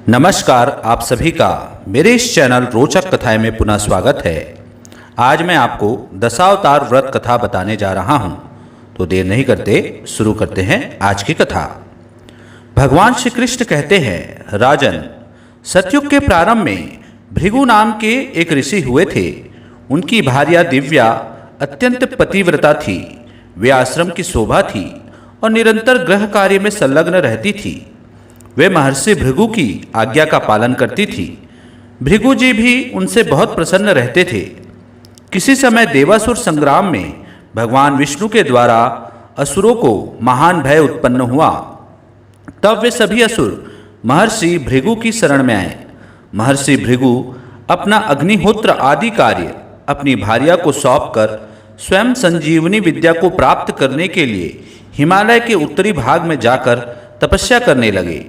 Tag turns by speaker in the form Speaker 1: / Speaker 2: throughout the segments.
Speaker 1: नमस्कार, आप सभी का मेरे इस चैनल रोचक कथाएं में पुनः स्वागत है। आज मैं आपको दशावतार व्रत कथा बताने जा रहा हूं, तो देर नहीं करते शुरू करते हैं आज की कथा। भगवान श्री कृष्ण कहते हैं, राजन, सतयुग के प्रारंभ में भृगु नाम के एक ऋषि हुए थे। उनकी भार्या दिव्या अत्यंत पतिव्रता थी। वे आश्रम की शोभा थी और निरंतर गृह कार्य में संलग्न रहती थी। वे महर्षि भृगु की आज्ञा का पालन करती थी। भृगु जी भी उनसे बहुत प्रसन्न रहते थे। किसी समय देवासुर संग्राम में भगवान विष्णु के द्वारा असुरों को महान भय उत्पन्न हुआ। तब वे सभी असुर महर्षि भृगु की शरण में आए। महर्षि भृगु अपना अग्निहोत्र आदि कार्य अपनी भार्या को सौंपकर स्वयं संजीवनी विद्या को प्राप्त करने के लिए हिमालय के उत्तरी भाग में जाकर तपस्या करने लगे।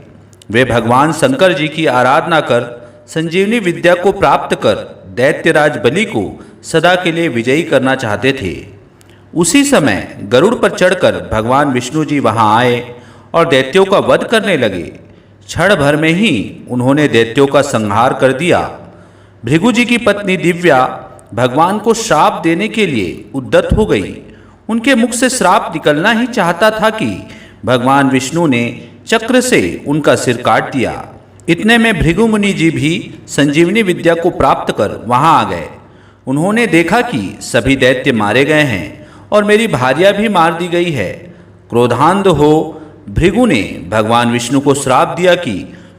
Speaker 1: वे भगवान शंकर जी की आराधना कर संजीवनी विद्या को प्राप्त कर दैत्यराज बलि को सदा के लिए विजयी करना चाहते थे। उसी समय गरुड़ पर चढ़कर भगवान विष्णु जी वहां आए और दैत्यों का वध करने लगे। क्षण भर में ही उन्होंने दैत्यों का संहार कर दिया। भृगु जी की पत्नी दिव्या भगवान को श्राप देने के लिए उद्यत हो गई। उनके मुख से श्राप निकलना ही चाहता था कि भगवान विष्णु ने चक्र से उनका सिर काट दिया। इतने में भृगु मुनि जी भी संजीवनी विद्या को प्राप्त कर वहां आ गए। उन्होंने देखा कि सभी दैत्य मारे गए हैं और मेरी भार्या भी मार दी गई है। क्रोधांध हो भृगु ने भगवान विष्णु को श्राप दिया कि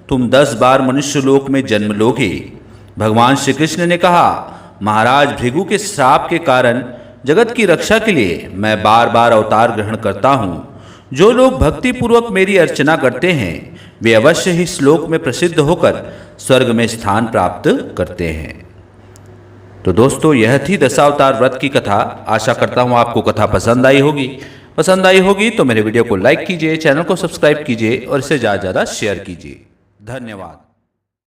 Speaker 1: तुम 10 बार मनुष्य लोक में जन्म लोगे। भगवान श्री कृष्ण ने कहा, महाराज, भृगु के श्राप के कारण जगत की रक्षा के लिए मैं बार बार अवतार ग्रहण करता हूँ। जो लोग भक्ति पूर्वक मेरी अर्चना करते हैं वे अवश्य ही श्लोक में प्रसिद्ध होकर स्वर्ग में स्थान प्राप्त करते हैं। तो दोस्तों, यह थी दशावतार व्रत की कथा। आशा करता हूँ आपको कथा पसंद आई होगी। पसंद आई होगी तो मेरे वीडियो को लाइक कीजिए, चैनल को सब्सक्राइब कीजिए और इसे ज़्यादा से ज़्यादा शेयर कीजिए। धन्यवाद।